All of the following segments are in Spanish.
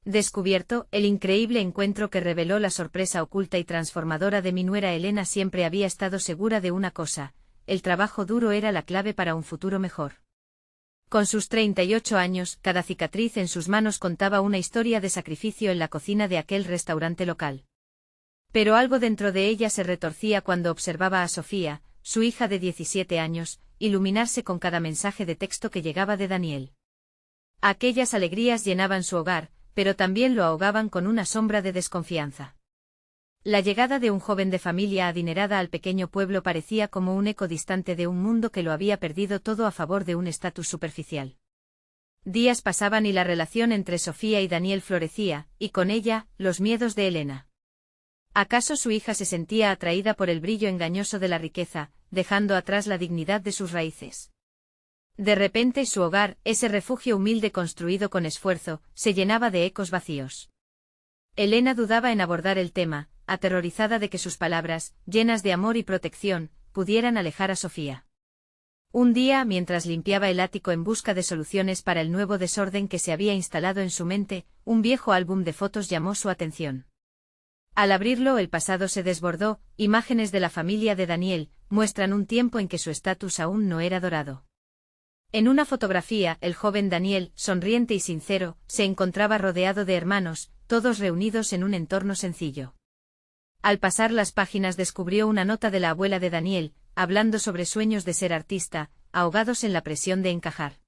Descubierto, el increíble encuentro que reveló la sorpresa oculta y transformadora de mi nuera Elena siempre había estado segura de una cosa: el trabajo duro era la clave para un futuro mejor. Con sus 38 años, cada cicatriz en sus manos contaba una historia de sacrificio en la cocina de aquel restaurante local. Pero algo dentro de ella se retorcía cuando observaba a Sofía, su hija de 17 años, iluminarse con cada mensaje de texto que llegaba de Daniel. Aquellas alegrías llenaban su hogar, pero también lo ahogaban con una sombra de desconfianza. La llegada de un joven de familia adinerada al pequeño pueblo parecía como un eco distante de un mundo que lo había perdido todo a favor de un estatus superficial. Días pasaban y la relación entre Sofía y Daniel florecía, y con ella, los miedos de Elena. ¿Acaso su hija se sentía atraída por el brillo engañoso de la riqueza, dejando atrás la dignidad de sus raíces? De repente su hogar, ese refugio humilde construido con esfuerzo, se llenaba de ecos vacíos. Elena dudaba en abordar el tema, aterrorizada de que sus palabras, llenas de amor y protección, pudieran alejar a Sofía. Un día, mientras limpiaba el ático en busca de soluciones para el nuevo desorden que se había instalado en su mente, un viejo álbum de fotos llamó su atención. Al abrirlo, el pasado se desbordó. Imágenes de la familia de Daniel muestran un tiempo en que su estatus aún no era dorado. En una fotografía, el joven Daniel, sonriente y sincero, se encontraba rodeado de hermanos, todos reunidos en un entorno sencillo. Al pasar las páginas descubrió una nota de la abuela de Daniel, hablando sobre sueños de ser artista, ahogados en la presión de encajar.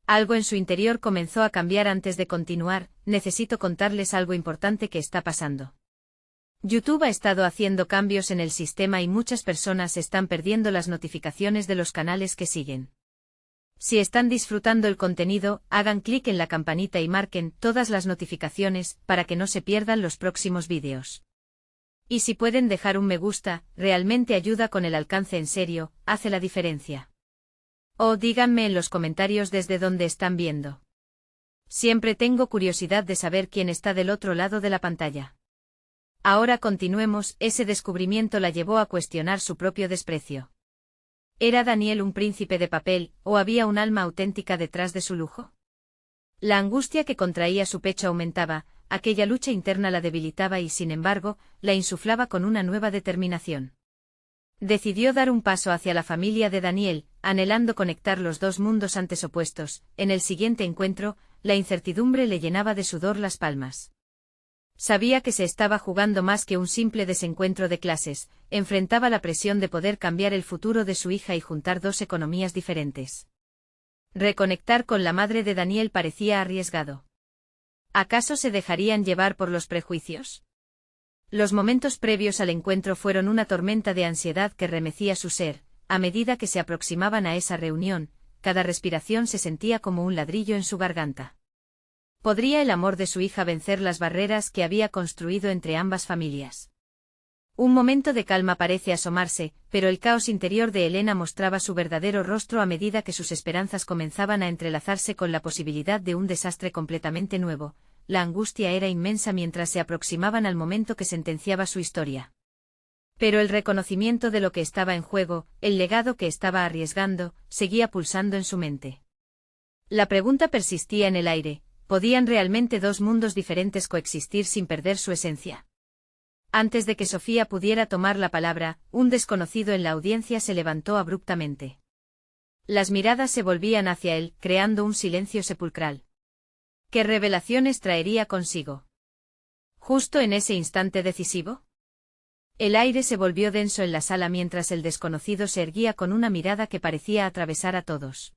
Algo en su interior comenzó a cambiar antes de continuar. Necesito contarles algo importante que está pasando. YouTube ha estado haciendo cambios en el sistema y muchas personas están perdiendo las notificaciones de los canales que siguen. Si están disfrutando el contenido, hagan clic en la campanita y marquen todas las notificaciones para que no se pierdan los próximos vídeos. Y si pueden dejar un me gusta, realmente ayuda con el alcance, en serio, hace la diferencia. O díganme en los comentarios desde dónde están viendo. Siempre tengo curiosidad de saber quién está del otro lado de la pantalla. Ahora continuemos. Ese descubrimiento la llevó a cuestionar su propio desprecio. ¿Era Daniel un príncipe de papel, o había un alma auténtica detrás de su lujo? La angustia que contraía su pecho aumentaba, aquella lucha interna la debilitaba y, sin embargo, la insuflaba con una nueva determinación. Decidió dar un paso hacia la familia de Daniel, anhelando conectar los dos mundos antes opuestos. En el siguiente encuentro, la incertidumbre le llenaba de sudor las palmas. Sabía que se estaba jugando más que un simple desencuentro de clases, enfrentaba la presión de poder cambiar el futuro de su hija y juntar dos economías diferentes. Reconectar con la madre de Daniel parecía arriesgado. ¿Acaso se dejarían llevar por los prejuicios? Los momentos previos al encuentro fueron una tormenta de ansiedad que remecía su ser. A medida que se aproximaban a esa reunión, cada respiración se sentía como un ladrillo en su garganta. ¿Podría el amor de su hija vencer las barreras que había construido entre ambas familias? Un momento de calma parece asomarse, pero el caos interior de Elena mostraba su verdadero rostro a medida que sus esperanzas comenzaban a entrelazarse con la posibilidad de un desastre completamente nuevo. La angustia era inmensa mientras se aproximaban al momento que sentenciaba su historia. Pero el reconocimiento de lo que estaba en juego, el legado que estaba arriesgando, seguía pulsando en su mente. La pregunta persistía en el aire: ¿podían realmente dos mundos diferentes coexistir sin perder su esencia? Antes de que Sofía pudiera tomar la palabra, un desconocido en la audiencia se levantó abruptamente. Las miradas se volvían hacia él, creando un silencio sepulcral. ¿Qué revelaciones traería consigo? Justo en ese instante decisivo. El aire se volvió denso en la sala mientras el desconocido se erguía con una mirada que parecía atravesar a todos.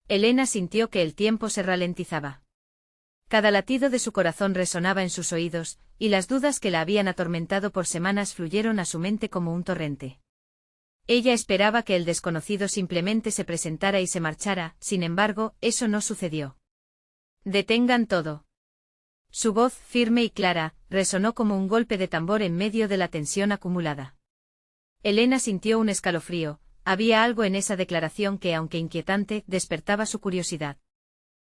Elena sintió que el tiempo se ralentizaba. Cada latido de su corazón resonaba en sus oídos, y las dudas que la habían atormentado por semanas fluyeron a su mente como un torrente. Ella esperaba que el desconocido simplemente se presentara y se marchara, sin embargo, eso no sucedió. «Detengan todo». Su voz, firme y clara, resonó como un golpe de tambor en medio de la tensión acumulada. Elena sintió un escalofrío. Había algo en esa declaración que, aunque inquietante, despertaba su curiosidad.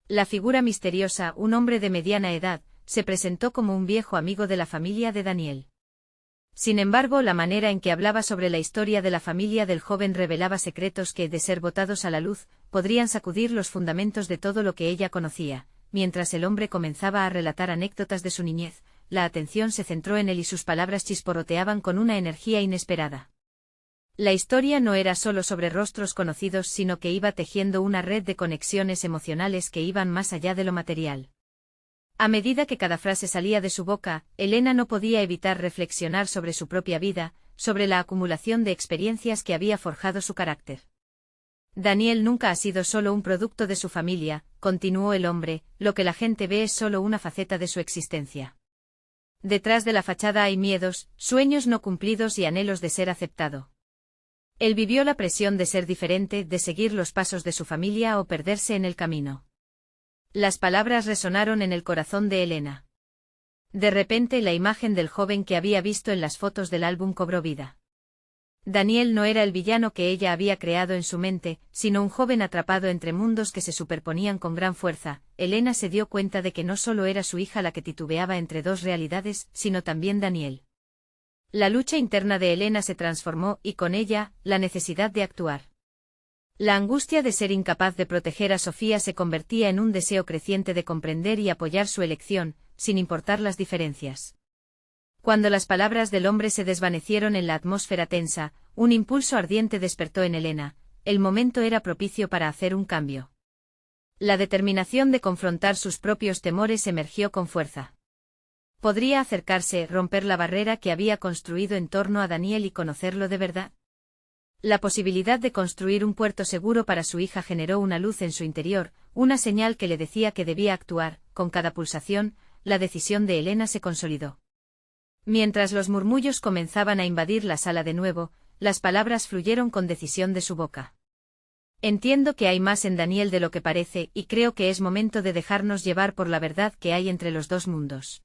La figura misteriosa, un hombre de mediana edad, se presentó como un viejo amigo de la familia de Daniel. Sin embargo, la manera en que hablaba sobre la historia de la familia del joven revelaba secretos que, de ser botados a la luz, podrían sacudir los fundamentos de todo lo que ella conocía. mientras el hombre comenzaba a relatar anécdotas de su niñez, la atención se centró en él y sus palabras chisporroteaban con una energía inesperada. La historia no era solo sobre rostros conocidos, sino que iba tejiendo una red de conexiones emocionales que iban más allá de lo material. A medida que cada frase salía de su boca, Elena no podía evitar reflexionar sobre su propia vida, sobre la acumulación de experiencias que había forjado su carácter. Daniel nunca ha sido solo un producto de su familia, continuó el hombre, lo que la gente ve es solo una faceta de su existencia. Detrás de la fachada hay miedos, sueños no cumplidos y anhelos de ser aceptado. Él vivió la presión de ser diferente, de seguir los pasos de su familia o perderse en el camino. Las palabras resonaron en el corazón de Elena. De repente la imagen del joven que había visto en las fotos del álbum cobró vida. Daniel no era el villano que ella había creado en su mente, sino un joven atrapado entre mundos que se superponían con gran fuerza. Elena se dio cuenta de que no solo era su hija la que titubeaba entre dos realidades, sino también Daniel. La lucha interna de Elena se transformó y con ella, la necesidad de actuar. La angustia de ser incapaz de proteger a Sofía se convertía en un deseo creciente de comprender y apoyar su elección, sin importar las diferencias. Cuando las palabras del hombre se desvanecieron en la atmósfera tensa, un impulso ardiente despertó en Elena, el momento era propicio para hacer un cambio. La determinación de confrontar sus propios temores emergió con fuerza. Podría acercarse, romper la barrera que había construido en torno a Daniel y conocerlo de verdad. La posibilidad de construir un puerto seguro para su hija generó una luz en su interior, una señal que le decía que debía actuar. Con cada pulsación, la decisión de Elena se consolidó. Mientras los murmullos comenzaban a invadir la sala de nuevo, las palabras fluyeron con decisión de su boca. Entiendo que hay más en Daniel de lo que parece y creo que es momento de dejarnos llevar por la verdad que hay entre los dos mundos.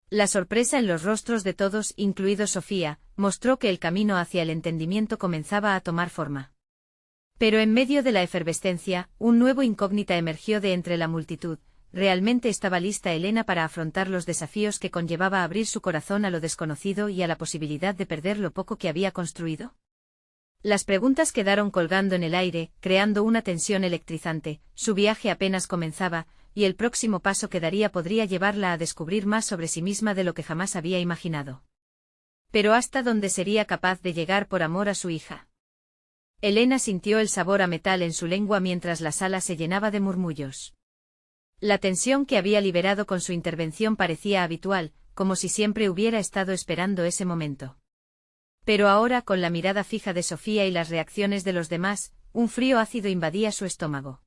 La sorpresa en los rostros de todos, incluido Sofía, mostró que el camino hacia el entendimiento comenzaba a tomar forma. Pero en medio de la efervescencia, un nuevo incógnita emergió de entre la multitud. ¿Realmente estaba lista Elena para afrontar los desafíos que conllevaba abrir su corazón a lo desconocido y a la posibilidad de perder lo poco que había construido? Las preguntas quedaron colgando en el aire, creando una tensión electrizante. Su viaje apenas comenzaba, y el próximo paso que daría podría llevarla a descubrir más sobre sí misma de lo que jamás había imaginado. Pero ¿hasta dónde sería capaz de llegar por amor a su hija? Elena sintió el sabor a metal en su lengua mientras la sala se llenaba de murmullos. La tensión que había liberado con su intervención parecía habitual, como si siempre hubiera estado esperando ese momento. Pero ahora, con la mirada fija de Sofía y las reacciones de los demás, un frío ácido invadía su estómago.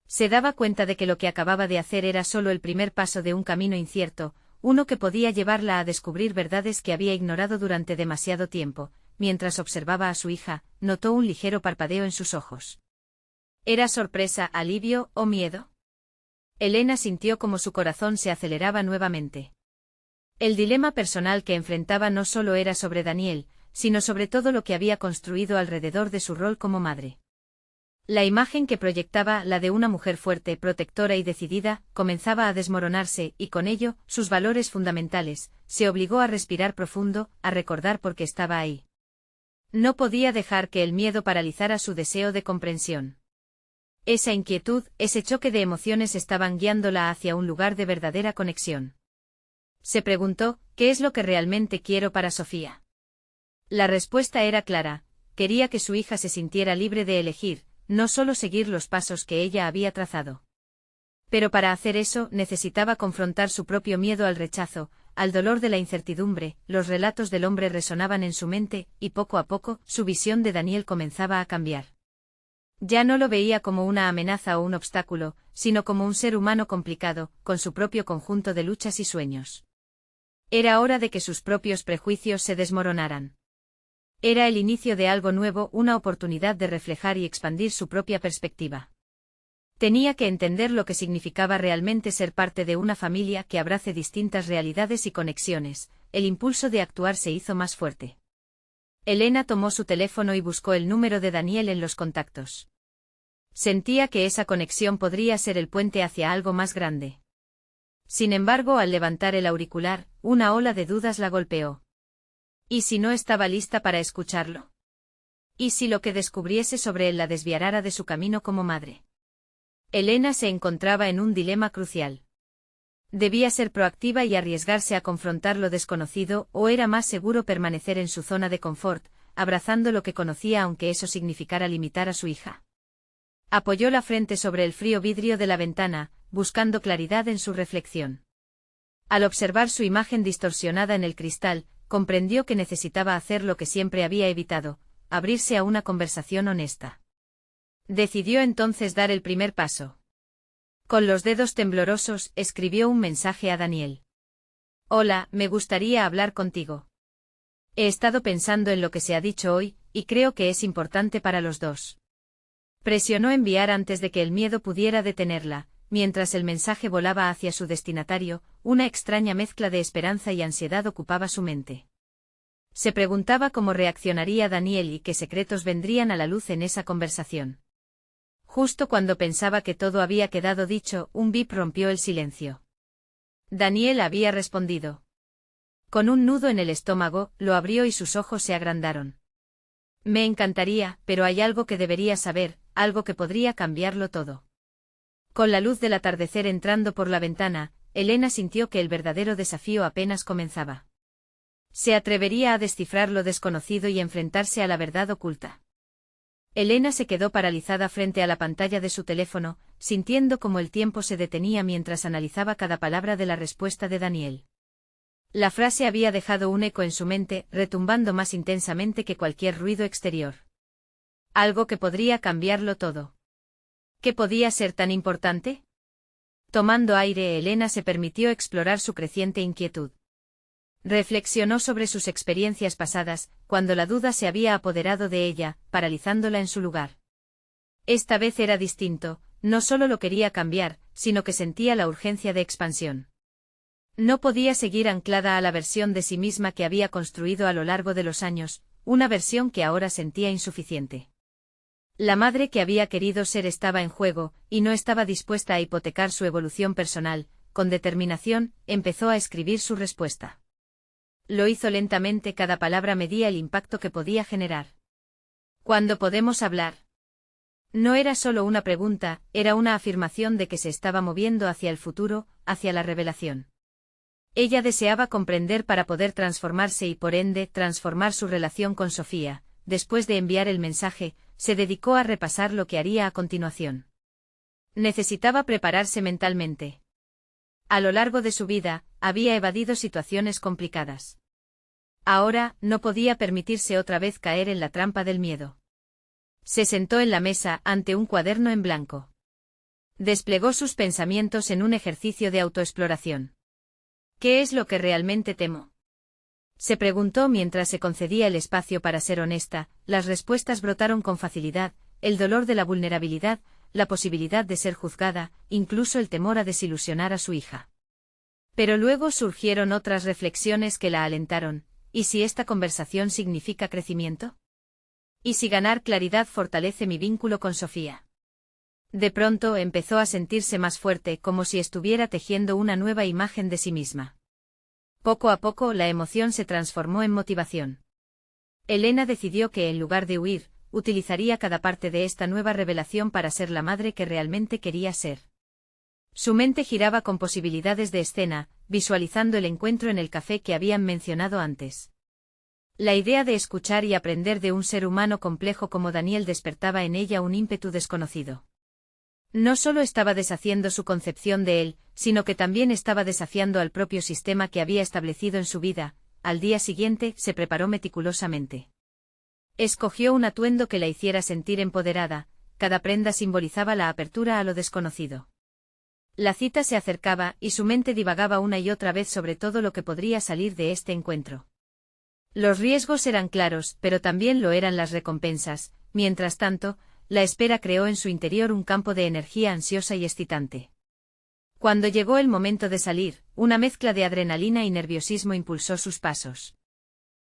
Se daba cuenta de que lo que acababa de hacer era solo el primer paso de un camino incierto, uno que podía llevarla a descubrir verdades que había ignorado durante demasiado tiempo. Mientras observaba a su hija, notó un ligero parpadeo en sus ojos. ¿Era sorpresa, alivio o miedo? Elena sintió como su corazón se aceleraba nuevamente. El dilema personal que enfrentaba no solo era sobre Daniel, sino sobre todo lo que había construido alrededor de su rol como madre. La imagen que proyectaba, la de una mujer fuerte, protectora y decidida, comenzaba a desmoronarse, y con ello, sus valores fundamentales. Se obligó a respirar profundo, a recordar por qué estaba ahí. No podía dejar que el miedo paralizara su deseo de comprensión. Esa inquietud, ese choque de emociones estaban guiándola hacia un lugar de verdadera conexión. Se preguntó, ¿qué es lo que realmente quiero para Sofía? La respuesta era clara, quería que su hija se sintiera libre de elegir, no solo seguir los pasos que ella había trazado. Pero para hacer eso necesitaba confrontar su propio miedo al rechazo, al dolor de la incertidumbre. Los relatos del hombre resonaban en su mente, y poco a poco, su visión de Daniel comenzaba a cambiar. Ya no lo veía como una amenaza o un obstáculo, sino como un ser humano complicado, con su propio conjunto de luchas y sueños. Era hora de que sus propios prejuicios se desmoronaran. Era el inicio de algo nuevo, una oportunidad de reflejar y expandir su propia perspectiva. Tenía que entender lo que significaba realmente ser parte de una familia que abrace distintas realidades y conexiones. El impulso de actuar se hizo más fuerte. Elena tomó su teléfono y buscó el número de Daniel en los contactos. Sentía que esa conexión podría ser el puente hacia algo más grande. Sin embargo, al levantar el auricular, una ola de dudas la golpeó. ¿Y si no estaba lista para escucharlo? ¿Y si lo que descubriese sobre él la desviara de su camino como madre? Elena se encontraba en un dilema crucial. Debía ser proactiva y arriesgarse a confrontar lo desconocido, o era más seguro permanecer en su zona de confort, abrazando lo que conocía aunque eso significara limitar a su hija. Apoyó la frente sobre el frío vidrio de la ventana, buscando claridad en su reflexión. Al observar su imagen distorsionada en el cristal, comprendió que necesitaba hacer lo que siempre había evitado, abrirse a una conversación honesta. Decidió entonces dar el primer paso. Con los dedos temblorosos, escribió un mensaje a Daniel. Hola, me gustaría hablar contigo. He estado pensando en lo que se ha dicho hoy, y creo que es importante para los dos. Presionó enviar antes de que el miedo pudiera detenerla, mientras el mensaje volaba hacia su destinatario, una extraña mezcla de esperanza y ansiedad ocupaba su mente. Se preguntaba cómo reaccionaría Daniel y qué secretos vendrían a la luz en esa conversación. Justo cuando pensaba que todo había quedado dicho, un bip rompió el silencio. Daniel había respondido. Con un nudo en el estómago, lo abrió y sus ojos se agrandaron. Me encantaría, pero hay algo que deberías saber, algo que podría cambiarlo todo. Con la luz del atardecer entrando por la ventana, Elena sintió que el verdadero desafío apenas comenzaba. ¿Se atrevería a descifrar lo desconocido y enfrentarse a la verdad oculta? Elena se quedó paralizada frente a la pantalla de su teléfono, sintiendo cómo el tiempo se detenía mientras analizaba cada palabra de la respuesta de Daniel. La frase había dejado un eco en su mente, retumbando más intensamente que cualquier ruido exterior. Algo que podría cambiarlo todo. ¿Qué podía ser tan importante? Tomando aire, Elena se permitió explorar su creciente inquietud. Reflexionó sobre sus experiencias pasadas, cuando la duda se había apoderado de ella, paralizándola en su lugar. Esta vez era distinto, no solo lo quería cambiar, sino que sentía la urgencia de expansión. No podía seguir anclada a la versión de sí misma que había construido a lo largo de los años, una versión que ahora sentía insuficiente. La madre que había querido ser estaba en juego, y no estaba dispuesta a hipotecar su evolución personal. Con determinación, empezó a escribir su respuesta. Lo hizo lentamente, cada palabra medía el impacto que podía generar. ¿Cuándo podemos hablar? No era solo una pregunta, era una afirmación de que se estaba moviendo hacia el futuro, hacia la revelación. Ella deseaba comprender para poder transformarse y por ende transformar su relación con Sofía. Después de enviar el mensaje, se dedicó a repasar lo que haría a continuación. Necesitaba prepararse mentalmente. A lo largo de su vida, había evadido situaciones complicadas. Ahora, no podía permitirse otra vez caer en la trampa del miedo. Se sentó en la mesa, ante un cuaderno en blanco. Desplegó sus pensamientos en un ejercicio de autoexploración. ¿Qué es lo que realmente temo? Se preguntó mientras se concedía el espacio para ser honesta. Las respuestas brotaron con facilidad: el dolor de la vulnerabilidad, la posibilidad de ser juzgada, incluso el temor a desilusionar a su hija. Pero luego surgieron otras reflexiones que la alentaron. ¿Y si esta conversación significa crecimiento? ¿Y si ganar claridad fortalece mi vínculo con Sofía? De pronto empezó a sentirse más fuerte, como si estuviera tejiendo una nueva imagen de sí misma. Poco a poco la emoción se transformó en motivación. Elena decidió que en lugar de huir, utilizaría cada parte de esta nueva revelación para ser la madre que realmente quería ser. Su mente giraba con posibilidades de escena, visualizando el encuentro en el café que habían mencionado antes. La idea de escuchar y aprender de un ser humano complejo como Daniel despertaba en ella un ímpetu desconocido. No solo estaba deshaciendo su concepción de él, sino que también estaba desafiando al propio sistema que había establecido en su vida. Al día siguiente, se preparó meticulosamente. Escogió un atuendo que la hiciera sentir empoderada, cada prenda simbolizaba la apertura a lo desconocido. La cita se acercaba, y su mente divagaba una y otra vez sobre todo lo que podría salir de este encuentro. Los riesgos eran claros, pero también lo eran las recompensas. Mientras tanto, la espera creó en su interior un campo de energía ansiosa y excitante. Cuando llegó el momento de salir, una mezcla de adrenalina y nerviosismo impulsó sus pasos.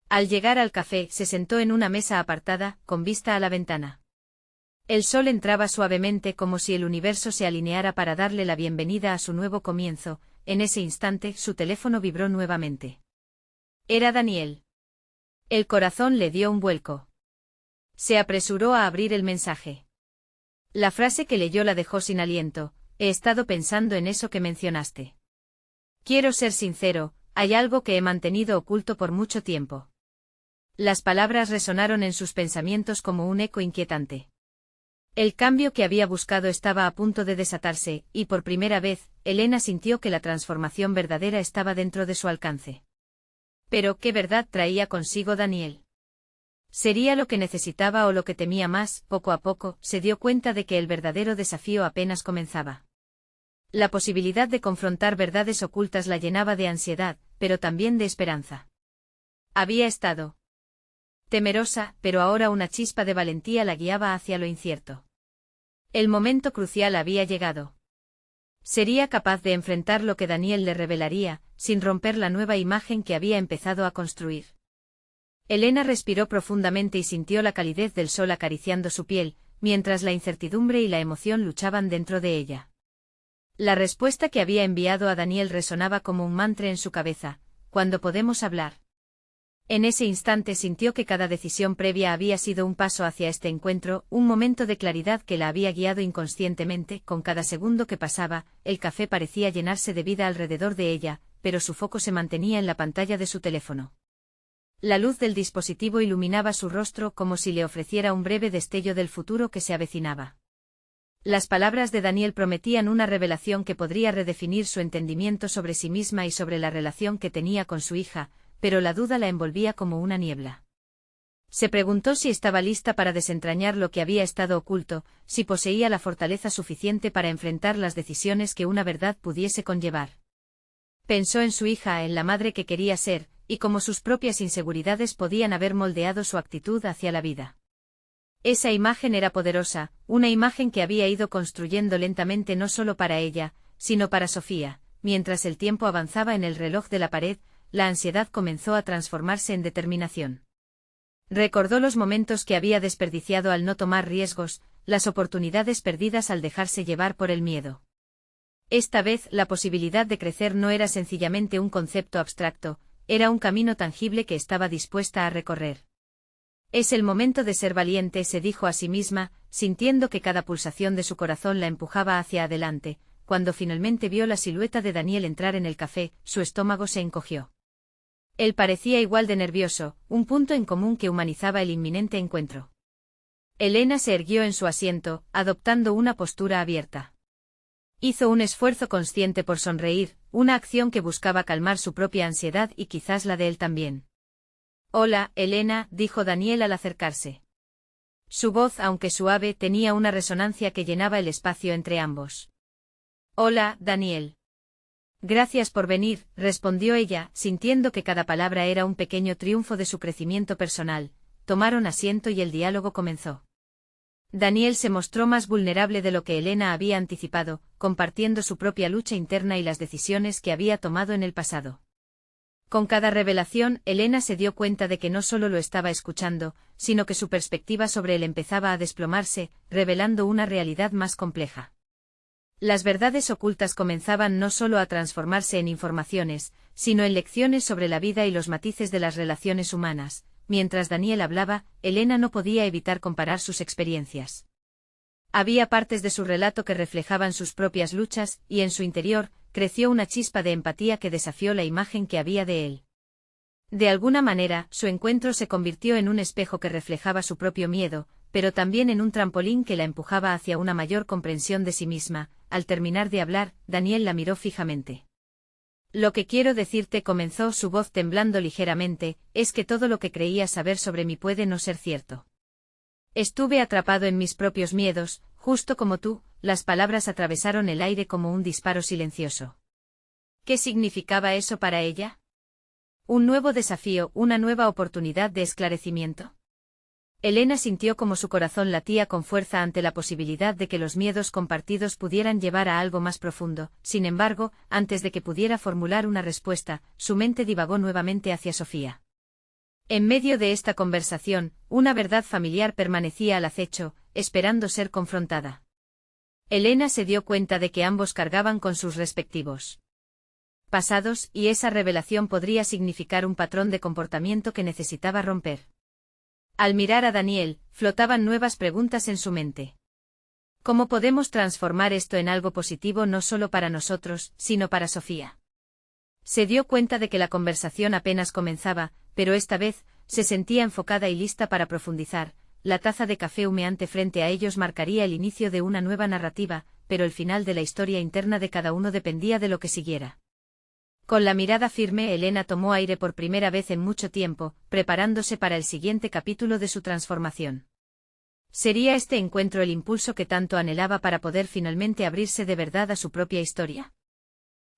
Al llegar al café, se sentó en una mesa apartada, con vista a la ventana. El sol entraba suavemente, como si el universo se alineara para darle la bienvenida a su nuevo comienzo. En ese instante, su teléfono vibró nuevamente. Era Daniel. El corazón le dio un vuelco. Se apresuró a abrir el mensaje. La frase que leyó la dejó sin aliento. He estado pensando en eso que mencionaste. Quiero ser sincero, hay algo que he mantenido oculto por mucho tiempo. Las palabras resonaron en sus pensamientos como un eco inquietante. El cambio que había buscado estaba a punto de desatarse, y por primera vez, Elena sintió que la transformación verdadera estaba dentro de su alcance. Pero, ¿qué verdad traía consigo Daniel? ¿Sería lo que necesitaba o lo que temía más? Poco a poco, se dio cuenta de que el verdadero desafío apenas comenzaba. La posibilidad de confrontar verdades ocultas la llenaba de ansiedad, pero también de esperanza. Había estado temerosa, pero ahora una chispa de valentía la guiaba hacia lo incierto. El momento crucial había llegado. Sería capaz de enfrentar lo que Daniel le revelaría, sin romper la nueva imagen que había empezado a construir. Elena respiró profundamente y sintió la calidez del sol acariciando su piel, mientras la incertidumbre y la emoción luchaban dentro de ella. La respuesta que había enviado a Daniel resonaba como un mantra en su cabeza: ¿cuándo podemos hablar? En ese instante sintió que cada decisión previa había sido un paso hacia este encuentro, un momento de claridad que la había guiado inconscientemente. Con cada segundo que pasaba, el café parecía llenarse de vida alrededor de ella, pero su foco se mantenía en la pantalla de su teléfono. La luz del dispositivo iluminaba su rostro como si le ofreciera un breve destello del futuro que se avecinaba. Las palabras de Daniel prometían una revelación que podría redefinir su entendimiento sobre sí misma y sobre la relación que tenía con su hija, pero la duda la envolvía como una niebla. Se preguntó si estaba lista para desentrañar lo que había estado oculto, si poseía la fortaleza suficiente para enfrentar las decisiones que una verdad pudiese conllevar. Pensó en su hija, en la madre que quería ser, y cómo sus propias inseguridades podían haber moldeado su actitud hacia la vida. Esa imagen era poderosa, una imagen que había ido construyendo lentamente no solo para ella, sino para Sofía. Mientras el tiempo avanzaba en el reloj de la pared, la ansiedad comenzó a transformarse en determinación. Recordó los momentos que había desperdiciado al no tomar riesgos, las oportunidades perdidas al dejarse llevar por el miedo. Esta vez la posibilidad de crecer no era sencillamente un concepto abstracto, era un camino tangible que estaba dispuesta a recorrer. Es el momento de ser valiente, se dijo a sí misma, sintiendo que cada pulsación de su corazón la empujaba hacia adelante. Cuando finalmente vio la silueta de Daniel entrar en el café, su estómago se encogió. Él parecía igual de nervioso, un punto en común que humanizaba el inminente encuentro. Elena se erguió en su asiento, adoptando una postura abierta. Hizo un esfuerzo consciente por sonreír, una acción que buscaba calmar su propia ansiedad y quizás la de él también. Hola, Elena, dijo Daniel al acercarse. Su voz, aunque suave, tenía una resonancia que llenaba el espacio entre ambos. Hola, Daniel. Gracias por venir, respondió ella, sintiendo que cada palabra era un pequeño triunfo de su crecimiento personal. Tomaron asiento y el diálogo comenzó. Daniel se mostró más vulnerable de lo que Elena había anticipado, compartiendo su propia lucha interna y las decisiones que había tomado en el pasado. Con cada revelación, Elena se dio cuenta de que no solo lo estaba escuchando, sino que su perspectiva sobre él empezaba a desplomarse, revelando una realidad más compleja. Las verdades ocultas comenzaban no solo a transformarse en informaciones, sino en lecciones sobre la vida y los matices de las relaciones humanas. Mientras Daniel hablaba, Elena no podía evitar comparar sus experiencias. Había partes de su relato que reflejaban sus propias luchas, y en su interior, creció una chispa de empatía que desafió la imagen que había de él. De alguna manera, su encuentro se convirtió en un espejo que reflejaba su propio miedo, pero también en un trampolín que la empujaba hacia una mayor comprensión de sí misma. Al terminar de hablar, Daniel la miró fijamente. Lo que quiero decirte, comenzó, su voz temblando ligeramente, es que todo lo que creías saber sobre mí puede no ser cierto. Estuve atrapado en mis propios miedos, justo como tú. Las palabras atravesaron el aire como un disparo silencioso. ¿Qué significaba eso para ella? ¿Un nuevo desafío, una nueva oportunidad de esclarecimiento? Elena sintió como su corazón latía con fuerza ante la posibilidad de que los miedos compartidos pudieran llevar a algo más profundo. Sin embargo, antes de que pudiera formular una respuesta, su mente divagó nuevamente hacia Sofía. En medio de esta conversación, una verdad familiar permanecía al acecho, esperando ser confrontada. Elena se dio cuenta de que ambos cargaban con sus respectivos pasados, y esa revelación podría significar un patrón de comportamiento que necesitaba romper. Al mirar a Daniel, flotaban nuevas preguntas en su mente. ¿Cómo podemos transformar esto en algo positivo no solo para nosotros, sino para Sofía? Se dio cuenta de que la conversación apenas comenzaba, pero esta vez, se sentía enfocada y lista para profundizar. La taza de café humeante frente a ellos marcaría el inicio de una nueva narrativa, pero el final de la historia interna de cada uno dependía de lo que siguiera. Con la mirada firme, Elena tomó aire por primera vez en mucho tiempo, preparándose para el siguiente capítulo de su transformación. ¿Sería este encuentro el impulso que tanto anhelaba para poder finalmente abrirse de verdad a su propia historia?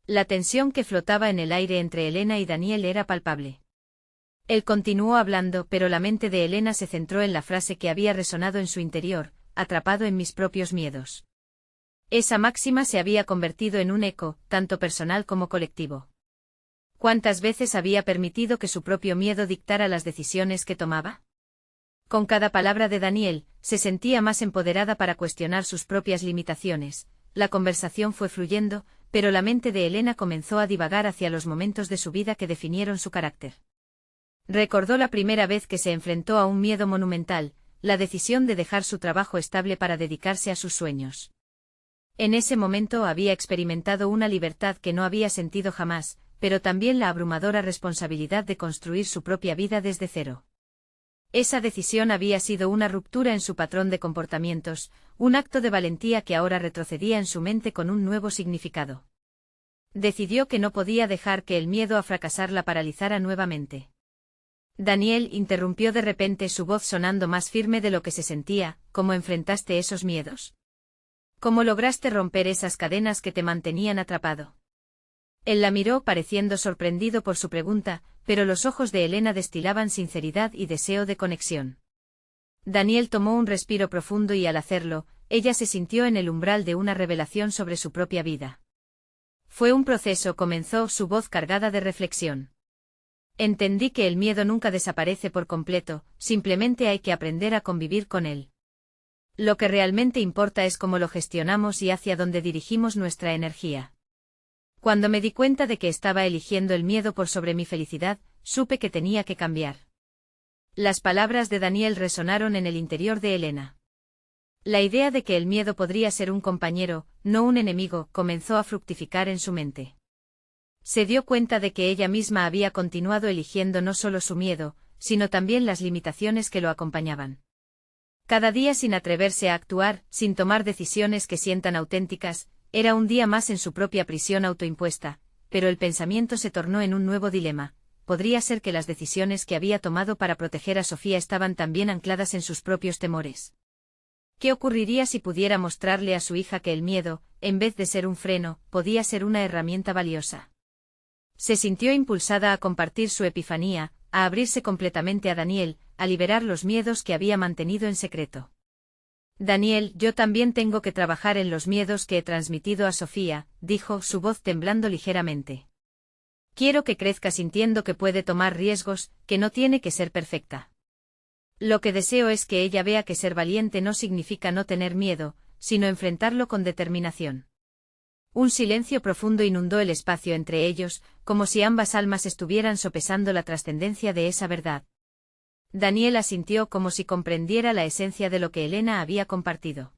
La tensión que flotaba en el aire entre Elena y Daniel era palpable. Él continuó hablando, pero la mente de Elena se centró en la frase que había resonado en su interior: atrapado en mis propios miedos. Esa máxima se había convertido en un eco, tanto personal como colectivo. ¿Cuántas veces había permitido que su propio miedo dictara las decisiones que tomaba? Con cada palabra de Daniel, se sentía más empoderada para cuestionar sus propias limitaciones. La conversación fue fluyendo, pero la mente de Elena comenzó a divagar hacia los momentos de su vida que definieron su carácter. Recordó la primera vez que se enfrentó a un miedo monumental, la decisión de dejar su trabajo estable para dedicarse a sus sueños. En ese momento había experimentado una libertad que no había sentido jamás, pero también la abrumadora responsabilidad de construir su propia vida desde cero. Esa decisión había sido una ruptura en su patrón de comportamientos, un acto de valentía que ahora retrocedía en su mente con un nuevo significado. Decidió que no podía dejar que el miedo a fracasar la paralizara nuevamente. Daniel interrumpió de repente, su voz sonando más firme de lo que se sentía. ¿Cómo enfrentaste esos miedos? ¿Cómo lograste romper esas cadenas que te mantenían atrapado? Él la miró pareciendo sorprendido por su pregunta, pero los ojos de Elena destilaban sinceridad y deseo de conexión. Daniel tomó un respiro profundo y al hacerlo, ella se sintió en el umbral de una revelación sobre su propia vida. Fue un proceso, comenzó, su voz cargada de reflexión. Entendí que el miedo nunca desaparece por completo, simplemente hay que aprender a convivir con él. Lo que realmente importa es cómo lo gestionamos y hacia dónde dirigimos nuestra energía. Cuando me di cuenta de que estaba eligiendo el miedo por sobre mi felicidad, supe que tenía que cambiar. Las palabras de Daniel resonaron en el interior de Elena. La idea de que el miedo podría ser un compañero, no un enemigo, comenzó a fructificar en su mente. Se dio cuenta de que ella misma había continuado eligiendo no solo su miedo, sino también las limitaciones que lo acompañaban. Cada día sin atreverse a actuar, sin tomar decisiones que sientan auténticas, era un día más en su propia prisión autoimpuesta, pero el pensamiento se tornó en un nuevo dilema. ¿Podría ser que las decisiones que había tomado para proteger a Sofía estaban también ancladas en sus propios temores? ¿Qué ocurriría si pudiera mostrarle a su hija que el miedo, en vez de ser un freno, podía ser una herramienta valiosa? Se sintió impulsada a compartir su epifanía, a abrirse completamente a Daniel, a liberar los miedos que había mantenido en secreto. Daniel, yo también tengo que trabajar en los miedos que he transmitido a Sofía, dijo, su voz temblando ligeramente. Quiero que crezca sintiendo que puede tomar riesgos, que no tiene que ser perfecta. Lo que deseo es que ella vea que ser valiente no significa no tener miedo, sino enfrentarlo con determinación. Un silencio profundo inundó el espacio entre ellos, como si ambas almas estuvieran sopesando la trascendencia de esa verdad. Daniel asintió como si comprendiera la esencia de lo que Elena había compartido.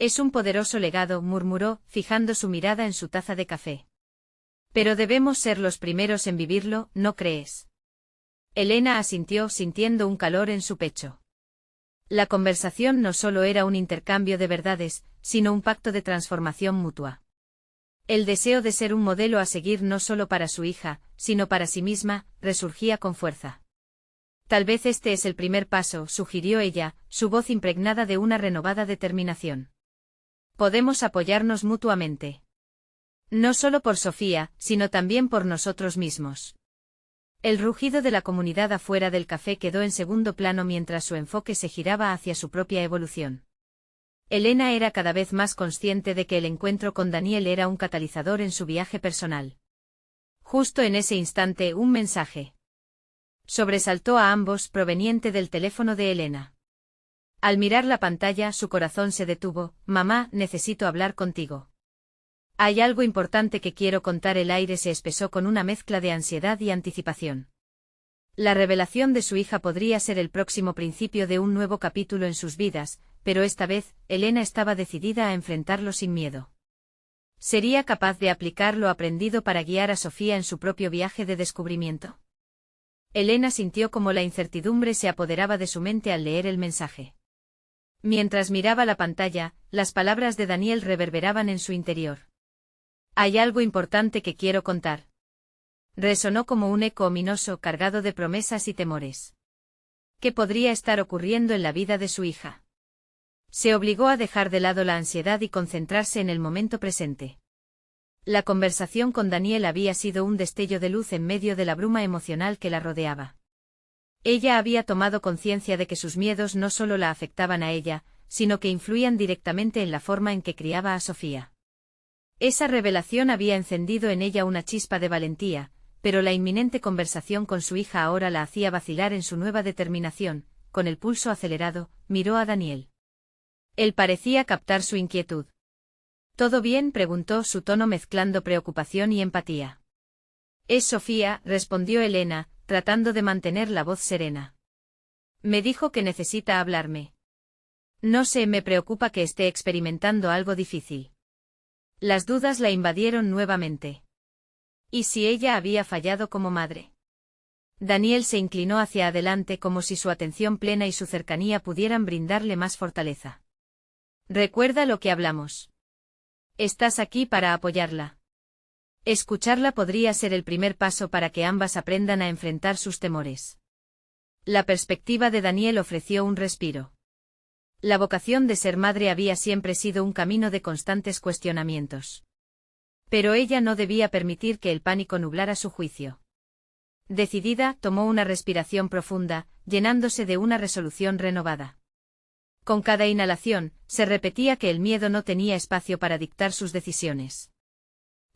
Es un poderoso legado, murmuró, fijando su mirada en su taza de café. Pero debemos ser los primeros en vivirlo, ¿no crees? Elena asintió, sintiendo un calor en su pecho. La conversación no solo era un intercambio de verdades, sino un pacto de transformación mutua. El deseo de ser un modelo a seguir no solo para su hija, sino para sí misma, resurgía con fuerza. Tal vez este es el primer paso, sugirió ella, su voz impregnada de una renovada determinación. Podemos apoyarnos mutuamente. No solo por Sofía, sino también por nosotros mismos. El rugido de la comunidad afuera del café quedó en segundo plano mientras su enfoque se giraba hacia su propia evolución. Elena era cada vez más consciente de que el encuentro con Daniel era un catalizador en su viaje personal. Justo en ese instante, un mensaje sobresaltó a ambos, proveniente del teléfono de Elena. Al mirar la pantalla, su corazón se detuvo. Mamá, necesito hablar contigo. Hay algo importante que quiero contar. El aire se espesó con una mezcla de ansiedad y anticipación. La revelación de su hija podría ser el próximo principio de un nuevo capítulo en sus vidas, pero esta vez, Elena estaba decidida a enfrentarlo sin miedo. ¿Sería capaz de aplicar lo aprendido para guiar a Sofía en su propio viaje de descubrimiento? Elena sintió como la incertidumbre se apoderaba de su mente al leer el mensaje. Mientras miraba la pantalla, las palabras de Daniel reverberaban en su interior. Hay algo importante que quiero contar. Resonó como un eco ominoso cargado de promesas y temores. ¿Qué podría estar ocurriendo en la vida de su hija? Se obligó a dejar de lado la ansiedad y concentrarse en el momento presente. La conversación con Daniel había sido un destello de luz en medio de la bruma emocional que la rodeaba. Ella había tomado conciencia de que sus miedos no solo la afectaban a ella, sino que influían directamente en la forma en que criaba a Sofía. Esa revelación había encendido en ella una chispa de valentía, pero la inminente conversación con su hija ahora la hacía vacilar en su nueva determinación. Con el pulso acelerado, miró a Daniel. Él parecía captar su inquietud. ¿Todo bien?, preguntó, su tono mezclando preocupación y empatía. Es Sofía, respondió Elena, tratando de mantener la voz serena. Me dijo que necesita hablarme. No sé, me preocupa que esté experimentando algo difícil. Las dudas la invadieron nuevamente. ¿Y si ella había fallado como madre? Daniel se inclinó hacia adelante como si su atención plena y su cercanía pudieran brindarle más fortaleza. Recuerda lo que hablamos. Estás aquí para apoyarla. Escucharla podría ser el primer paso para que ambas aprendan a enfrentar sus temores. La perspectiva de Daniel ofreció un respiro. La vocación de ser madre había siempre sido un camino de constantes cuestionamientos. Pero ella no debía permitir que el pánico nublara su juicio. Decidida, tomó una respiración profunda, llenándose de una resolución renovada. Con cada inhalación, se repetía que el miedo no tenía espacio para dictar sus decisiones.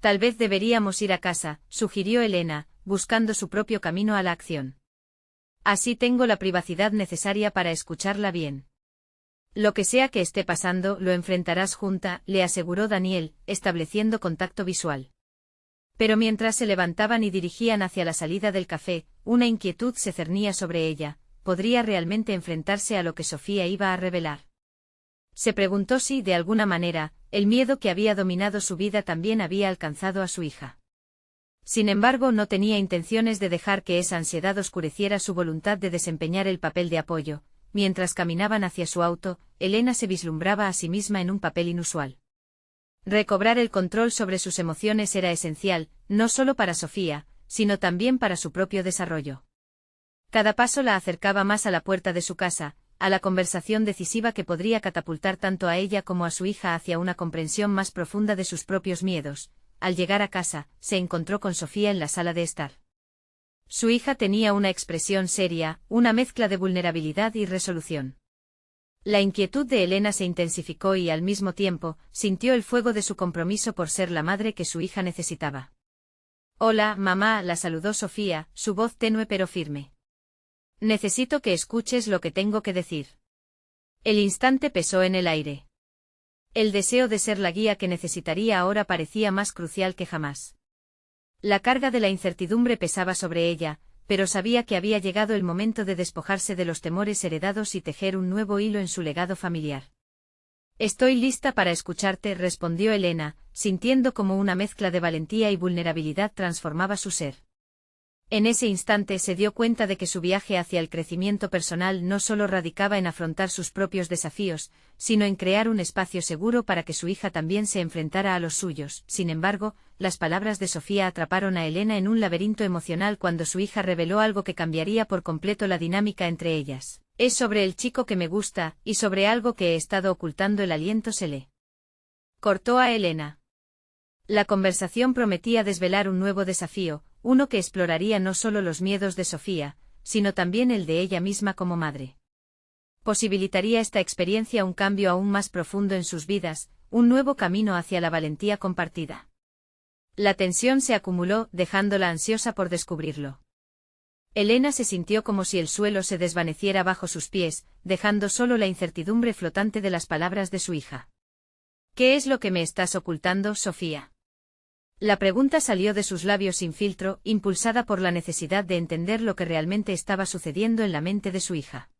Tal vez deberíamos ir a casa, sugirió Elena, buscando su propio camino a la acción. Así tengo la privacidad necesaria para escucharla bien. Lo que sea que esté pasando, lo enfrentarás junta, le aseguró Daniel, estableciendo contacto visual. Pero mientras se levantaban y dirigían hacia la salida del café, una inquietud se cernía sobre ella. ¿Podría realmente enfrentarse a lo que Sofía iba a revelar? Se preguntó si, de alguna manera, el miedo que había dominado su vida también había alcanzado a su hija. Sin embargo, no tenía intenciones de dejar que esa ansiedad oscureciera su voluntad de desempeñar el papel de apoyo. Mientras caminaban hacia su auto, Elena se vislumbraba a sí misma en un papel inusual. Recobrar el control sobre sus emociones era esencial, no solo para Sofía, sino también para su propio desarrollo. Cada paso la acercaba más a la puerta de su casa, a la conversación decisiva que podría catapultar tanto a ella como a su hija hacia una comprensión más profunda de sus propios miedos. Al llegar a casa, se encontró con Sofía en la sala de estar. Su hija tenía una expresión seria, una mezcla de vulnerabilidad y resolución. La inquietud de Elena se intensificó y al mismo tiempo, sintió el fuego de su compromiso por ser la madre que su hija necesitaba. Hola, mamá, la saludó Sofía, su voz tenue pero firme. Necesito que escuches lo que tengo que decir. El instante pesó en el aire. El deseo de ser la guía que necesitaría ahora parecía más crucial que jamás. La carga de la incertidumbre pesaba sobre ella, pero sabía que había llegado el momento de despojarse de los temores heredados y tejer un nuevo hilo en su legado familiar. Estoy lista para escucharte, respondió Elena, sintiendo como una mezcla de valentía y vulnerabilidad transformaba su ser. En ese instante se dio cuenta de que su viaje hacia el crecimiento personal no solo radicaba en afrontar sus propios desafíos, sino en crear un espacio seguro para que su hija también se enfrentara a los suyos. Sin embargo, las palabras de Sofía atraparon a Elena en un laberinto emocional cuando su hija reveló algo que cambiaría por completo la dinámica entre ellas. Es sobre el chico que me gusta, y sobre algo que he estado ocultando. El aliento se le cortó a Elena. La conversación prometía desvelar un nuevo desafío, uno que exploraría no solo los miedos de Sofía, sino también el de ella misma como madre. Posibilitaría esta experiencia un cambio aún más profundo en sus vidas, un nuevo camino hacia la valentía compartida. La tensión se acumuló, dejándola ansiosa por descubrirlo. Elena se sintió como si el suelo se desvaneciera bajo sus pies, dejando solo la incertidumbre flotante de las palabras de su hija. ¿Qué es lo que me estás ocultando, Sofía? La pregunta salió de sus labios sin filtro, impulsada por la necesidad de entender lo que realmente estaba sucediendo en la mente de su hija.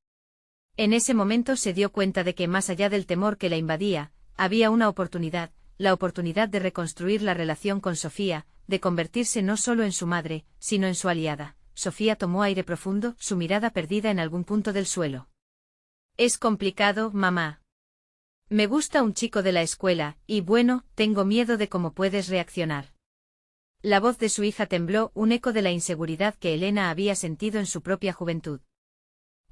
En ese momento se dio cuenta de que, más allá del temor que la invadía, había una oportunidad, la oportunidad de reconstruir la relación con Sofía, de convertirse no solo en su madre, sino en su aliada. Sofía tomó aire profundo, su mirada perdida en algún punto del suelo. Es complicado, mamá. Me gusta un chico de la escuela, y bueno, tengo miedo de cómo puedes reaccionar. La voz de su hija tembló, un eco de la inseguridad que Elena había sentido en su propia juventud.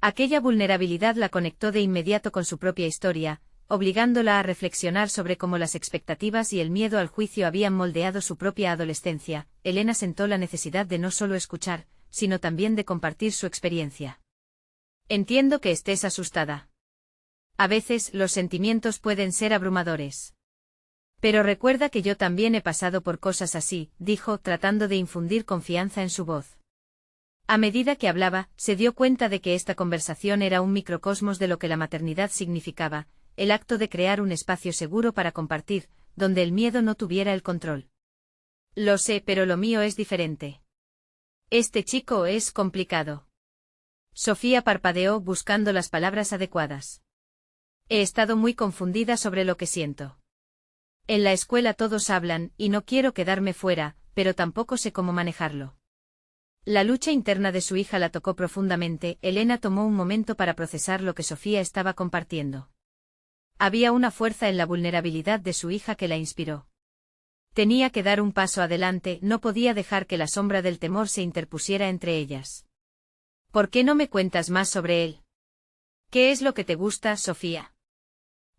Aquella vulnerabilidad la conectó de inmediato con su propia historia, obligándola a reflexionar sobre cómo las expectativas y el miedo al juicio habían moldeado su propia adolescencia. Elena sentó la necesidad de no solo escuchar, sino también de compartir su experiencia. Entiendo que estés asustada. A veces los sentimientos pueden ser abrumadores. Pero recuerda que yo también he pasado por cosas así, dijo, tratando de infundir confianza en su voz. A medida que hablaba, se dio cuenta de que esta conversación era un microcosmos de lo que la maternidad significaba, el acto de crear un espacio seguro para compartir, donde el miedo no tuviera el control. Lo sé, pero lo mío es diferente. Este chico es complicado. Sofía parpadeó buscando las palabras adecuadas. He estado muy confundida sobre lo que siento. En la escuela todos hablan, y no quiero quedarme fuera, pero tampoco sé cómo manejarlo. La lucha interna de su hija la tocó profundamente. Elena tomó un momento para procesar lo que Sofía estaba compartiendo. Había una fuerza en la vulnerabilidad de su hija que la inspiró. Tenía que dar un paso adelante, no podía dejar que la sombra del temor se interpusiera entre ellas. ¿Por qué no me cuentas más sobre él? ¿Qué es lo que te gusta, Sofía?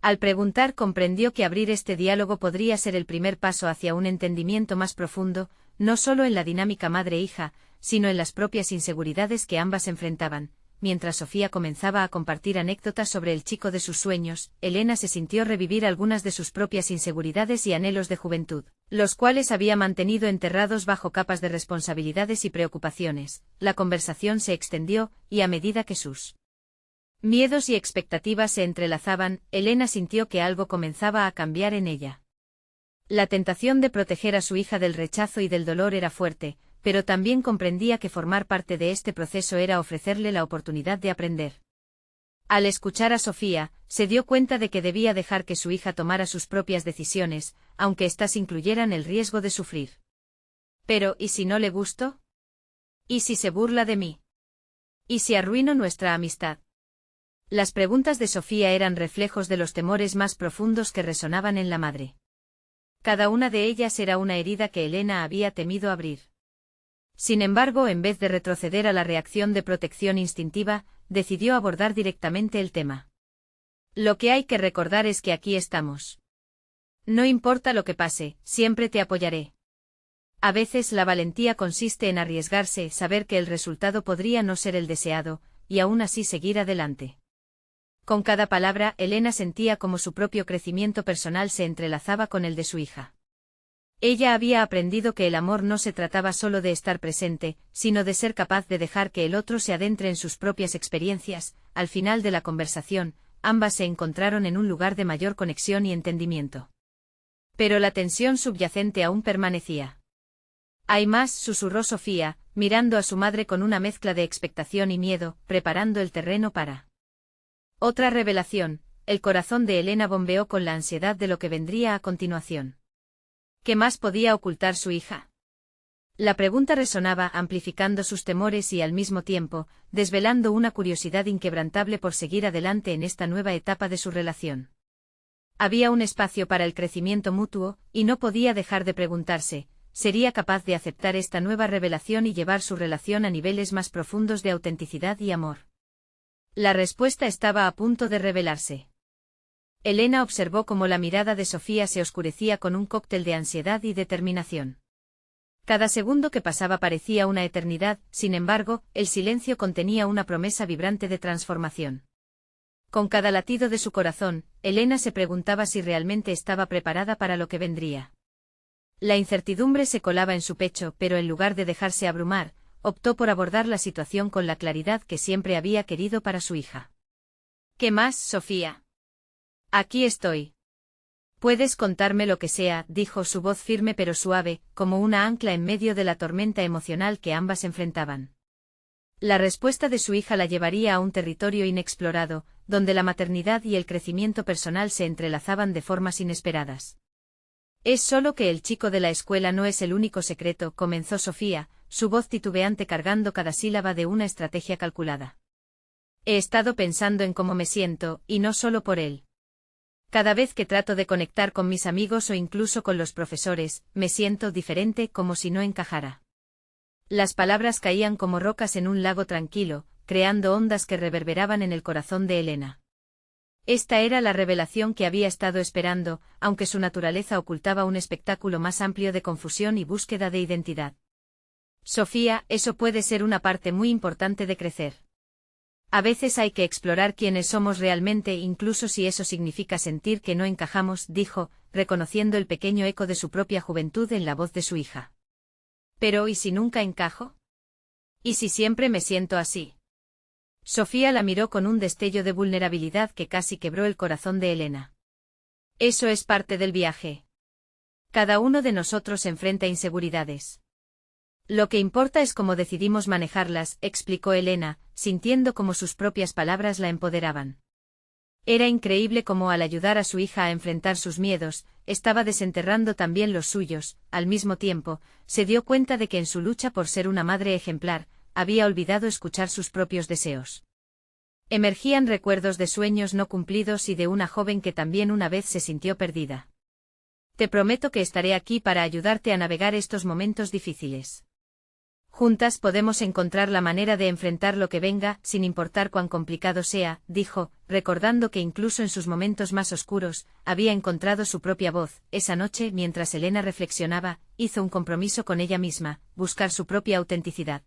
Al preguntar comprendió que abrir este diálogo podría ser el primer paso hacia un entendimiento más profundo, no solo en la dinámica madre-hija, sino en las propias inseguridades que ambas enfrentaban. Mientras Sofía comenzaba a compartir anécdotas sobre el chico de sus sueños, Elena se sintió revivir algunas de sus propias inseguridades y anhelos de juventud, los cuales había mantenido enterrados bajo capas de responsabilidades y preocupaciones. La conversación se extendió, y a medida que sus miedos y expectativas se entrelazaban, Elena sintió que algo comenzaba a cambiar en ella. La tentación de proteger a su hija del rechazo y del dolor era fuerte, pero también comprendía que formar parte de este proceso era ofrecerle la oportunidad de aprender. Al escuchar a Sofía, se dio cuenta de que debía dejar que su hija tomara sus propias decisiones, aunque éstas incluyeran el riesgo de sufrir. Pero, ¿y si no le gusto? ¿Y si se burla de mí? ¿Y si arruino nuestra amistad? Las preguntas de Sofía eran reflejos de los temores más profundos que resonaban en la madre. Cada una de ellas era una herida que Elena había temido abrir. Sin embargo, en vez de retroceder a la reacción de protección instintiva, decidió abordar directamente el tema. Lo que hay que recordar es que aquí estamos. No importa lo que pase, siempre te apoyaré. A veces la valentía consiste en arriesgarse, saber que el resultado podría no ser el deseado, y aún así seguir adelante. Con cada palabra, Elena sentía como su propio crecimiento personal se entrelazaba con el de su hija. Ella había aprendido que el amor no se trataba solo de estar presente, sino de ser capaz de dejar que el otro se adentre en sus propias experiencias. Al final de la conversación, ambas se encontraron en un lugar de mayor conexión y entendimiento. Pero la tensión subyacente aún permanecía. Hay más, susurró Sofía, mirando a su madre con una mezcla de expectación y miedo, preparando el terreno para otra revelación. El corazón de Elena bombeó con la ansiedad de lo que vendría a continuación. ¿Qué más podía ocultar su hija? La pregunta resonaba, amplificando sus temores y al mismo tiempo, desvelando una curiosidad inquebrantable por seguir adelante en esta nueva etapa de su relación. Había un espacio para el crecimiento mutuo, y no podía dejar de preguntarse, ¿sería capaz de aceptar esta nueva revelación y llevar su relación a niveles más profundos de autenticidad y amor? La respuesta estaba a punto de revelarse. Elena observó cómo la mirada de Sofía se oscurecía con un cóctel de ansiedad y determinación. Cada segundo que pasaba parecía una eternidad, sin embargo, el silencio contenía una promesa vibrante de transformación. Con cada latido de su corazón, Elena se preguntaba si realmente estaba preparada para lo que vendría. La incertidumbre se colaba en su pecho, pero en lugar de dejarse abrumar, optó por abordar la situación con la claridad que siempre había querido para su hija. ¿Qué más, Sofía? Aquí estoy. Puedes contarme lo que sea, dijo su voz firme pero suave, como una ancla en medio de la tormenta emocional que ambas enfrentaban. La respuesta de su hija la llevaría a un territorio inexplorado, donde la maternidad y el crecimiento personal se entrelazaban de formas inesperadas. Es solo que el chico de la escuela no es el único secreto, comenzó Sofía, su voz titubeante cargando cada sílaba de una estrategia calculada. He estado pensando en cómo me siento, y no solo por él. Cada vez que trato de conectar con mis amigos o incluso con los profesores, me siento diferente, como si no encajara. Las palabras caían como rocas en un lago tranquilo, creando ondas que reverberaban en el corazón de Elena. Esta era la revelación que había estado esperando, aunque su naturaleza ocultaba un espectáculo más amplio de confusión y búsqueda de identidad. Sofía, eso puede ser una parte muy importante de crecer. A veces hay que explorar quiénes somos realmente, incluso si eso significa sentir que no encajamos, dijo, reconociendo el pequeño eco de su propia juventud en la voz de su hija. Pero ¿y si nunca encajo? ¿Y si siempre me siento así? Sofía la miró con un destello de vulnerabilidad que casi quebró el corazón de Elena. Eso es parte del viaje. Cada uno de nosotros enfrenta inseguridades. Lo que importa es cómo decidimos manejarlas, explicó Elena, sintiendo cómo sus propias palabras la empoderaban. Era increíble cómo al ayudar a su hija a enfrentar sus miedos, estaba desenterrando también los suyos. Al mismo tiempo, se dio cuenta de que en su lucha por ser una madre ejemplar, había olvidado escuchar sus propios deseos. Emergían recuerdos de sueños no cumplidos y de una joven que también una vez se sintió perdida. Te prometo que estaré aquí para ayudarte a navegar estos momentos difíciles. Juntas podemos encontrar la manera de enfrentar lo que venga, sin importar cuán complicado sea, dijo, recordando que incluso en sus momentos más oscuros, había encontrado su propia voz. Esa noche, mientras Elena reflexionaba, hizo un compromiso con ella misma, buscar su propia autenticidad.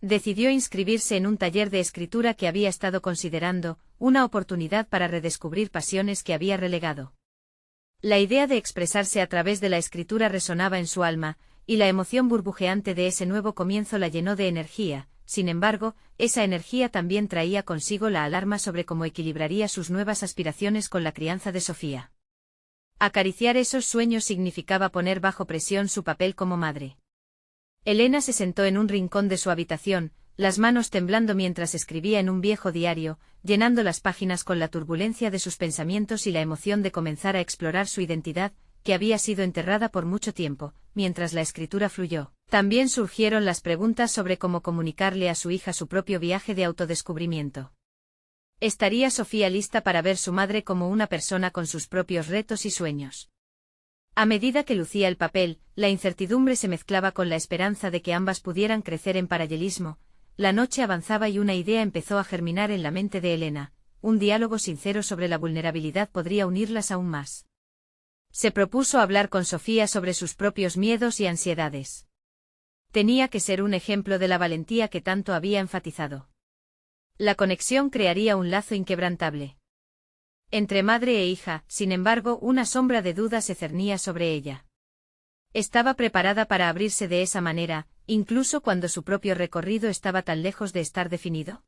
Decidió inscribirse en un taller de escritura que había estado considerando, una oportunidad para redescubrir pasiones que había relegado. La idea de expresarse a través de la escritura resonaba en su alma, y la emoción burbujeante de ese nuevo comienzo la llenó de energía. Sin embargo, esa energía también traía consigo la alarma sobre cómo equilibraría sus nuevas aspiraciones con la crianza de Sofía. Acariciar esos sueños significaba poner bajo presión su papel como madre. Elena se sentó en un rincón de su habitación, las manos temblando mientras escribía en un viejo diario, llenando las páginas con la turbulencia de sus pensamientos y la emoción de comenzar a explorar su identidad, que había sido enterrada por mucho tiempo. Mientras la escritura fluyó, también surgieron las preguntas sobre cómo comunicarle a su hija su propio viaje de autodescubrimiento. ¿Estaría Sofía lista para ver su madre como una persona con sus propios retos y sueños? A medida que lucía el papel, la incertidumbre se mezclaba con la esperanza de que ambas pudieran crecer en paralelismo. La noche avanzaba y una idea empezó a germinar en la mente de Elena. Un diálogo sincero sobre la vulnerabilidad podría unirlas aún más. Se propuso hablar con Sofía sobre sus propios miedos y ansiedades. Tenía que ser un ejemplo de la valentía que tanto había enfatizado. La conexión crearía un lazo inquebrantable. Entre madre e hija, sin embargo, una sombra de duda se cernía sobre ella. ¿Estaba preparada para abrirse de esa manera, incluso cuando su propio recorrido estaba tan lejos de estar definido?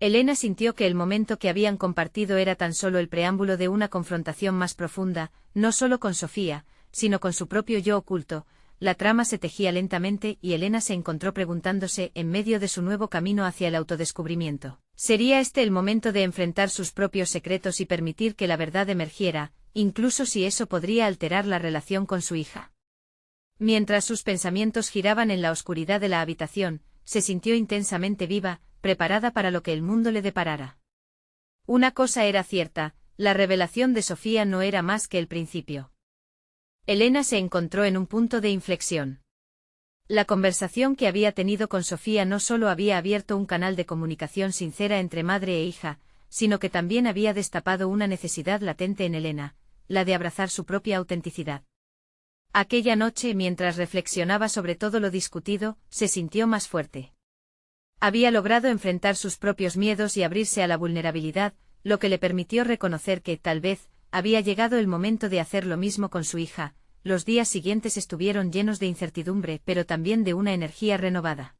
Elena sintió que el momento que habían compartido era tan solo el preámbulo de una confrontación más profunda, no solo con Sofía, sino con su propio yo oculto. La trama se tejía lentamente y Elena se encontró preguntándose, en medio de su nuevo camino hacia el autodescubrimiento, ¿sería este el momento de enfrentar sus propios secretos y permitir que la verdad emergiera, incluso si eso podría alterar la relación con su hija? Mientras sus pensamientos giraban en la oscuridad de la habitación, se sintió intensamente viva, preparada para lo que el mundo le deparara. Una cosa era cierta, la revelación de Sofía no era más que el principio. Elena se encontró en un punto de inflexión. La conversación que había tenido con Sofía no solo había abierto un canal de comunicación sincera entre madre e hija, sino que también había destapado una necesidad latente en Elena, la de abrazar su propia autenticidad. Aquella noche, mientras reflexionaba sobre todo lo discutido, se sintió más fuerte. Había logrado enfrentar sus propios miedos y abrirse a la vulnerabilidad, lo que le permitió reconocer que, tal vez, había llegado el momento de hacer lo mismo con su hija. Los días siguientes estuvieron llenos de incertidumbre, pero también de una energía renovada.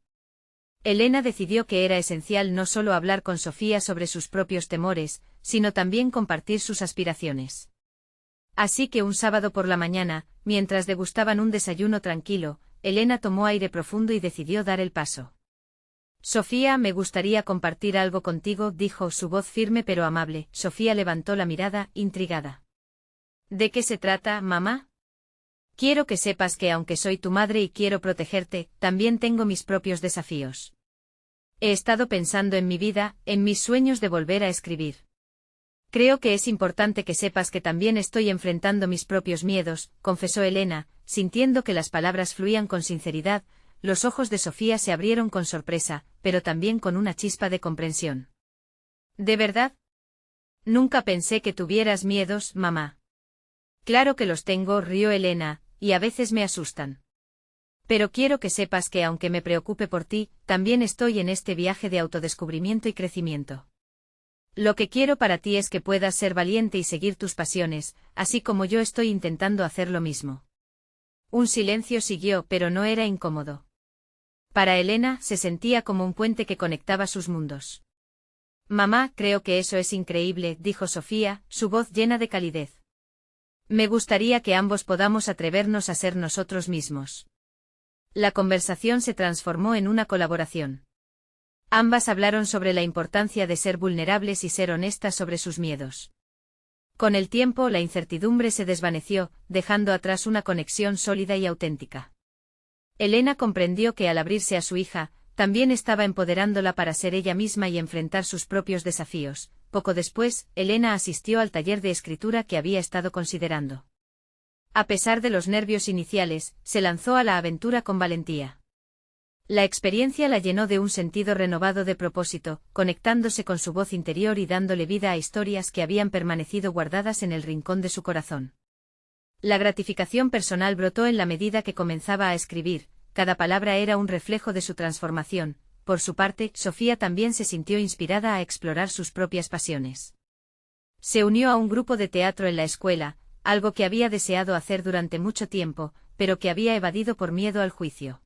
Elena decidió que era esencial no solo hablar con Sofía sobre sus propios temores, sino también compartir sus aspiraciones. Así que un sábado por la mañana, mientras degustaban un desayuno tranquilo, Elena tomó aire profundo y decidió dar el paso. Sofía, me gustaría compartir algo contigo, dijo su voz firme pero amable. Sofía levantó la mirada, intrigada. ¿De qué se trata, mamá? Quiero que sepas que aunque soy tu madre y quiero protegerte, también tengo mis propios desafíos. He estado pensando en mi vida, en mis sueños de volver a escribir. Creo que es importante que sepas que también estoy enfrentando mis propios miedos, confesó Elena, sintiendo que las palabras fluían con sinceridad. Los ojos de Sofía se abrieron con sorpresa, pero también con una chispa de comprensión. ¿De verdad? Nunca pensé que tuvieras miedos, mamá. Claro que los tengo, rió Elena, y a veces me asustan. Pero quiero que sepas que aunque me preocupe por ti, también estoy en este viaje de autodescubrimiento y crecimiento. Lo que quiero para ti es que puedas ser valiente y seguir tus pasiones, así como yo estoy intentando hacer lo mismo. Un silencio siguió, pero no era incómodo. Para Elena se sentía como un puente que conectaba sus mundos. Mamá, creo que eso es increíble, dijo Sofía, su voz llena de calidez. Me gustaría que ambos podamos atrevernos a ser nosotros mismos. La conversación se transformó en una colaboración. Ambas hablaron sobre la importancia de ser vulnerables y ser honestas sobre sus miedos. Con el tiempo la incertidumbre se desvaneció, dejando atrás una conexión sólida y auténtica. Elena comprendió que al abrirse a su hija, también estaba empoderándola para ser ella misma y enfrentar sus propios desafíos. Poco después, Elena asistió al taller de escritura que había estado considerando. A pesar de los nervios iniciales, se lanzó a la aventura con valentía. La experiencia la llenó de un sentido renovado de propósito, conectándose con su voz interior y dándole vida a historias que habían permanecido guardadas en el rincón de su corazón. La gratificación personal brotó en la medida que comenzaba a escribir, cada palabra era un reflejo de su transformación. Por su parte, Sofía también se sintió inspirada a explorar sus propias pasiones. Se unió a un grupo de teatro en la escuela, algo que había deseado hacer durante mucho tiempo, pero que había evadido por miedo al juicio.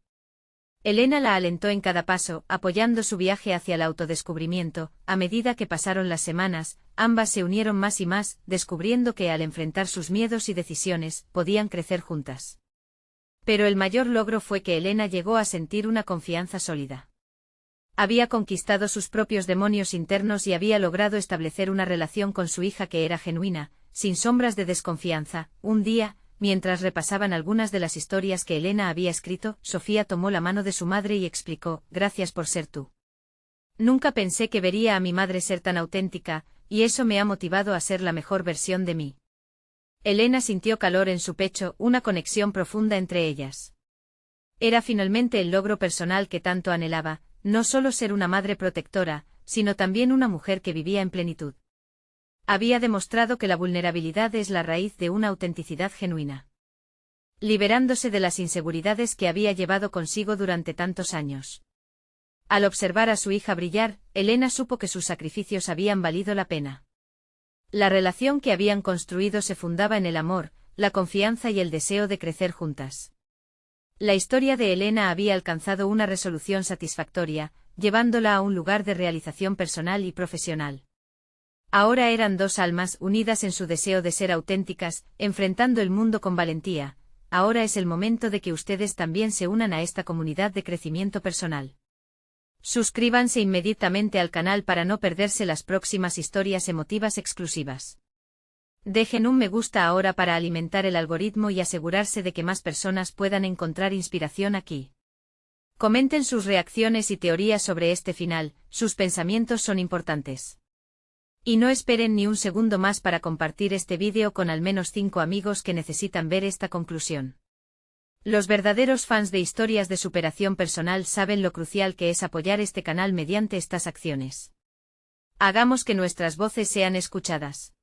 Elena la alentó en cada paso, apoyando su viaje hacia el autodescubrimiento. A medida que pasaron las semanas, ambas se unieron más y más, descubriendo que al enfrentar sus miedos y decisiones, podían crecer juntas. Pero el mayor logro fue que Elena llegó a sentir una confianza sólida. Había conquistado sus propios demonios internos y había logrado establecer una relación con su hija que era genuina, sin sombras de desconfianza. Un día, mientras repasaban algunas de las historias que Elena había escrito, Sofía tomó la mano de su madre y explicó: «Gracias por ser tú. Nunca pensé que vería a mi madre ser tan auténtica, y eso me ha motivado a ser la mejor versión de mí». Elena sintió calor en su pecho, una conexión profunda entre ellas. Era finalmente el logro personal que tanto anhelaba, no solo ser una madre protectora, sino también una mujer que vivía en plenitud. Había demostrado que la vulnerabilidad es la raíz de una autenticidad genuina. Liberándose de las inseguridades que había llevado consigo durante tantos años. Al observar a su hija brillar, Elena supo que sus sacrificios habían valido la pena. La relación que habían construido se fundaba en el amor, la confianza y el deseo de crecer juntas. La historia de Elena había alcanzado una resolución satisfactoria, llevándola a un lugar de realización personal y profesional. Ahora eran dos almas unidas en su deseo de ser auténticas, enfrentando el mundo con valentía. Ahora es el momento de que ustedes también se unan a esta comunidad de crecimiento personal. Suscríbanse inmediatamente al canal para no perderse las próximas historias emotivas exclusivas. Dejen un me gusta ahora para alimentar el algoritmo y asegurarse de que más personas puedan encontrar inspiración aquí. Comenten sus reacciones y teorías sobre este final, sus pensamientos son importantes. Y no esperen ni un segundo más para compartir este vídeo con al menos 5 amigos que necesitan ver esta conclusión. Los verdaderos fans de historias de superación personal saben lo crucial que es apoyar este canal mediante estas acciones. Hagamos que nuestras voces sean escuchadas.